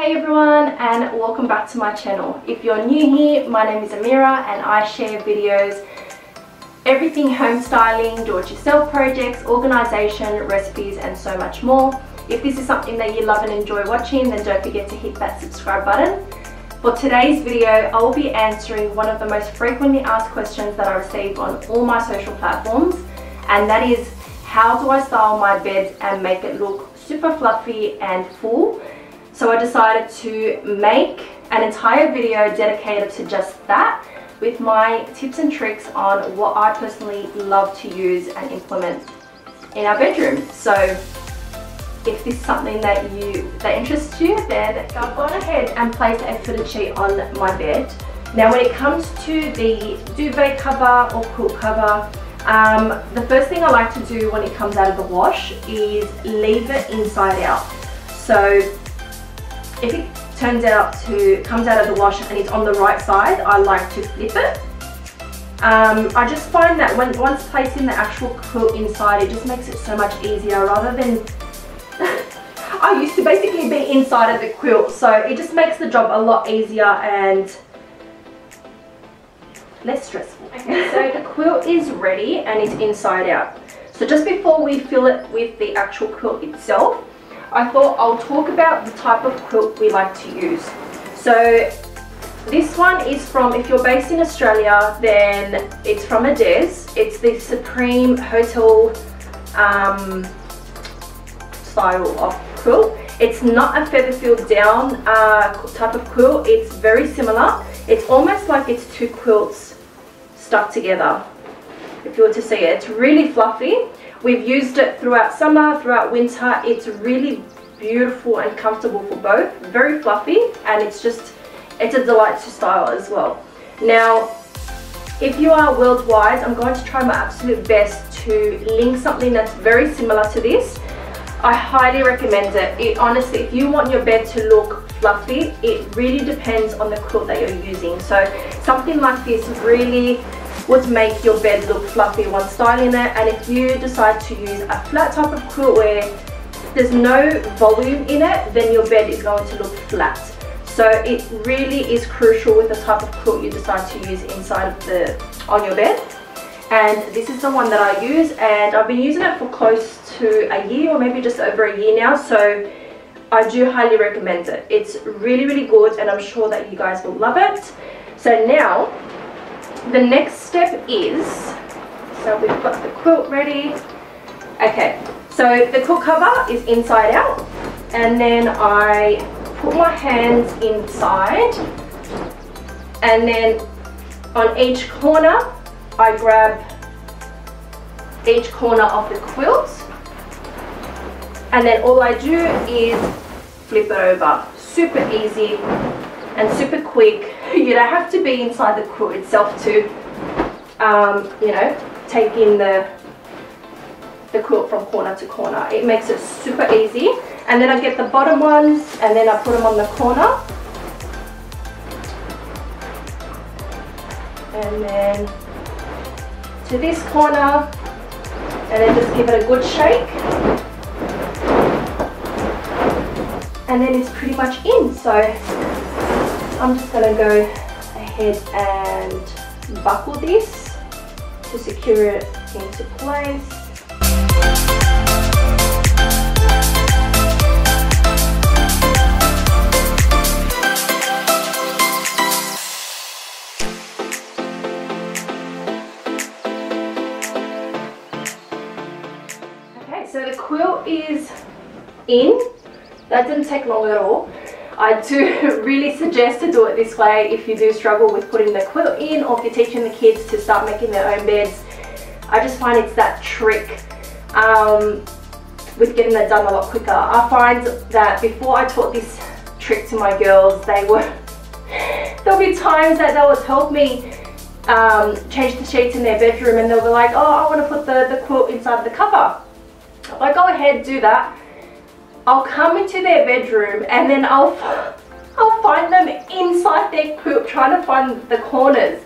Hey everyone, and welcome back to my channel. If you're new here, my name is Amira and I share videos, everything home styling, do-it-yourself projects, organisation, recipes and so much more. If this is something that you love and enjoy watching, then don't forget to hit that subscribe button. For today's video, I will be answering one of the most frequently asked questions that I receive on all my social platforms, and that is, how do I style my bed and make it look super fluffy and full? So I decided to make an entire video dedicated to just that, with my tips and tricks on what I personally love to use and implement in our bedroom. So if this is something that interests you, then I've gone ahead and placed a fitted sheet on my bed. Now when it comes to the duvet cover or quilt cover, the first thing I like to do when it comes out of the wash is leave it inside out. So if it comes out of the wash and it's on the right side, I like to flip it. I just find that once placing the actual quilt inside, it just makes it so much easier rather than I used to basically be inside of the quilt, so it just makes the job a lot easier and less stressful. Okay, so the quilt is ready and it's inside out. So just before we fill it with the actual quilt itself, I thought I'll talk about the type of quilt we like to use. So this one is from, if you're based in Australia, then it's from Adair. It's the Supreme Hotel style of quilt. It's not a feather filled down type of quilt. It's very similar. It's almost like it's two quilts stuck together, if you were to see it. It's really fluffy. We've used it throughout summer, throughout winter. It's really beautiful and comfortable for both. Very fluffy, and it's a delight to style as well. Now, if you are worldwide, I'm going to try my absolute best to link something that's very similar to this. I highly recommend it. Honestly, if you want your bed to look fluffy, it really depends on the quilt that you're using. So something like this really would make your bed look fluffy when styling it. And if you decide to use a flat type of quilt where there's no volume in it, then your bed is going to look flat. So it really is crucial with the type of quilt you decide to use on your bed. And this is the one that I use, and I've been using it for close to a year, or maybe just over a year now, so I do highly recommend it. It's really, really good, and I'm sure that you guys will love it. So now the next step is, so we've got the quilt ready. Okay, so the quilt cover is inside out, and then I put my hands inside, and then on each corner I grab each corner of the quilt, and then all I do is flip it over. Super easy and super quick. You don't have to be inside the quilt itself to you know, take in the quilt from corner to corner. It makes it super easy. And then I get the bottom ones and then I put them on the corner, and then to this corner, and then just give it a good shake, and then it's pretty much in. So I'm just going to go ahead and buckle this to secure it into place. So the quilt is in. That didn't take long at all. I do really suggest to do it this way if you do struggle with putting the quilt in, or if you're teaching the kids to start making their own beds. I just find it's that trick with getting that done a lot quicker. I find that before I taught this trick to my girls, there'll be times that they would help me change the sheets in their bedroom, and they'll be like, oh, I want to put the quilt inside the cover. I go ahead, do that. I'll come into their bedroom and then I'll find them inside their quilt trying to find the corners.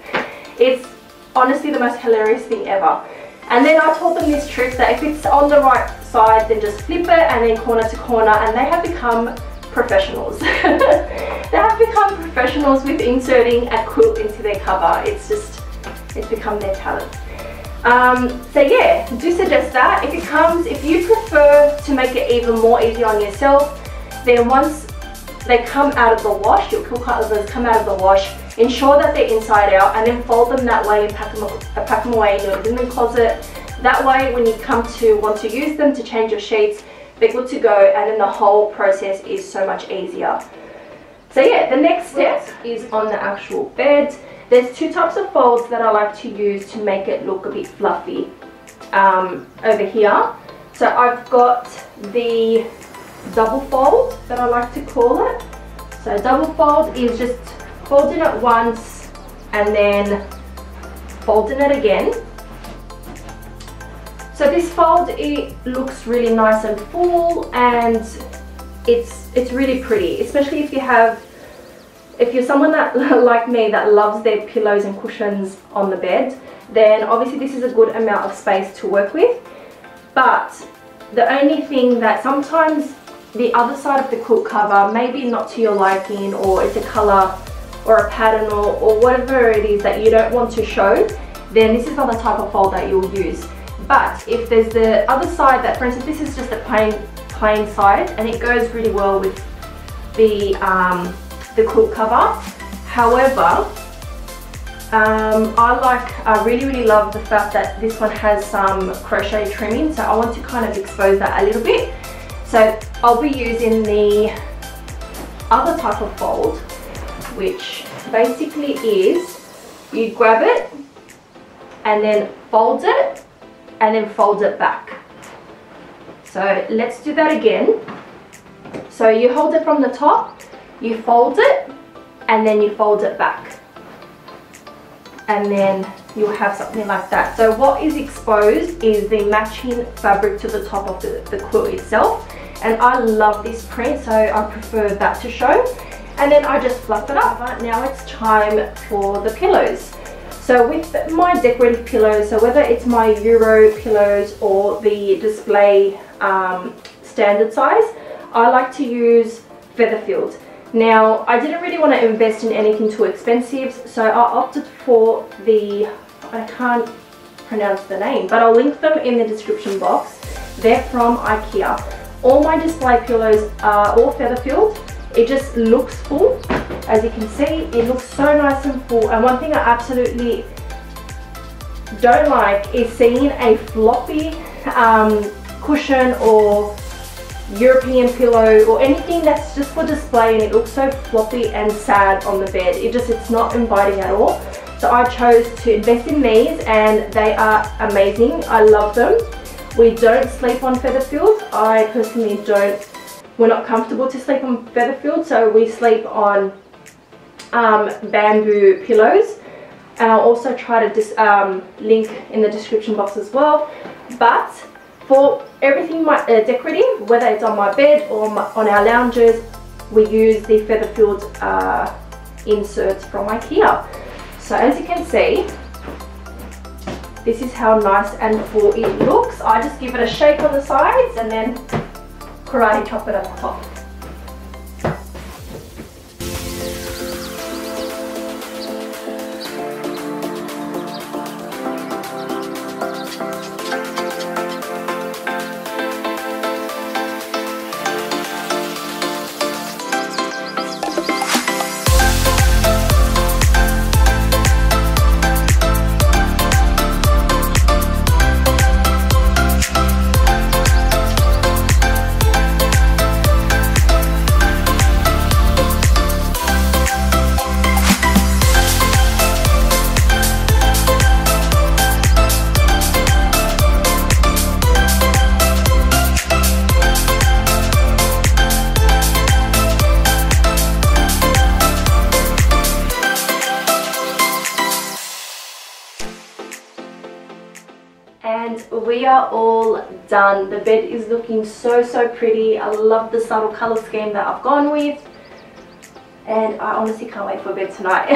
It's honestly the most hilarious thing ever. And then I taught them this trick that if it's on the right side, then just flip it and then corner to corner, and they have become professionals. They have become professionals with inserting a quilt into their cover. It's become their talent. So yeah, do suggest that. If you prefer to make it even more easy on yourself, then once they come out of the wash, your quilt covers come out of the wash, ensure that they're inside out, and then fold them that way and pack them away in your linen closet. That way, when you come to want to use them to change your sheets, they're good to go, and then the whole process is so much easier. So yeah, the next step is on the actual bed. There's two types of folds that I like to use to make it look a bit fluffy over here. So I've got the double fold that I like to call it. So double fold is just folding it once and then folding it again. So this fold, it looks really nice and full, and it's really pretty, especially if you're someone that like me that loves their pillows and cushions on the bed, then obviously this is a good amount of space to work with. But the only thing that sometimes the other side of the quilt cover, maybe not to your liking, or it's a color or a pattern or whatever it is that you don't want to show, then this is not the type of fold that you'll use. But if there's the other side that, for instance, this is just a plain side, and it goes really well with the quilt cover. However, I really love the fact that this one has some crochet trimming, so I want to kind of expose that a little bit. So I'll be using the other type of fold, which basically is you grab it and then fold it and then fold it back. So let's do that again. So you hold it from the top, you fold it, and then you fold it back. And then you'll have something like that. So what is exposed is the matching fabric to the top of the quilt itself. And I love this print, so I prefer that to show. And then I just fluff it up. Right, now it's time for the pillows. So with my decorative pillows, so whether it's my Euro pillows or the display standard size, I like to use feather filled. Now, I didn't really want to invest in anything too expensive, so I opted for the, I can't pronounce the name, but I'll link them in the description box. They're from IKEA. All my display pillows are all feather filled. It just looks full. As you can see, it looks so nice and full. And one thing I absolutely don't like is seeing a floppy cushion or European pillow or anything that's just for display, and it looks so floppy and sad on the bed. It's not inviting at all. So I chose to invest in these, and they are amazing. I love them. We don't sleep on feather filled. I personally don't. We're not comfortable to sleep on feather filled, so we sleep on bamboo pillows. And I'll also try to link in the description box as well. But for everything decorative, whether it's on my bed or on our lounges, we use the feather filled inserts from IKEA. So as you can see, this is how nice and full it looks. I just give it a shake on the sides and then karate chop it at the top. And we are all done. The bed is looking so pretty. I love the subtle color scheme that I've gone with, and I honestly can't wait for bed tonight.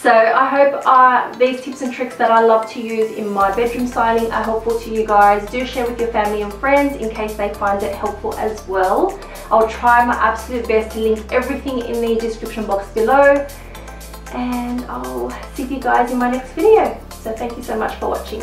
So I hope these tips and tricks that I love to use in my bedroom styling are helpful to you guys. Do share with your family and friends in case they find it helpful as well. I'll try my absolute best to link everything in the description box below. And I'll see you guys in my next video. So thank you so much for watching.